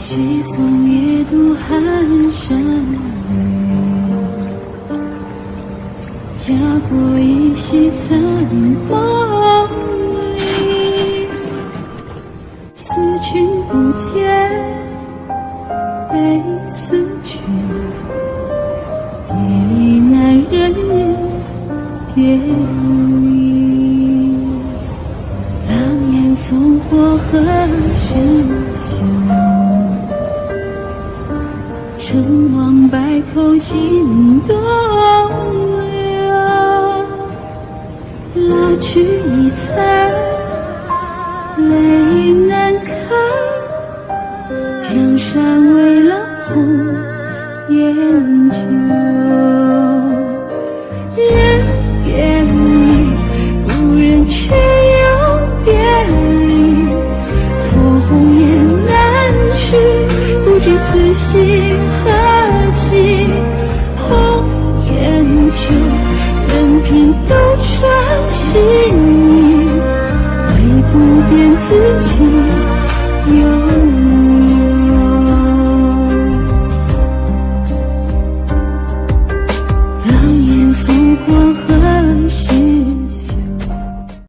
西风夜渡寒山雨，家国依稀残梦里。思君不见，悲思君，别离难忍人别离。狼烟烽火何时休？成王败寇尽东流。蜡炬已残，泪难干。江山未老红颜旧。人别离，故人却又别离。托鸿雁南去，不知此心何寄。红颜旧，任凭斗转星移，唯不变自己有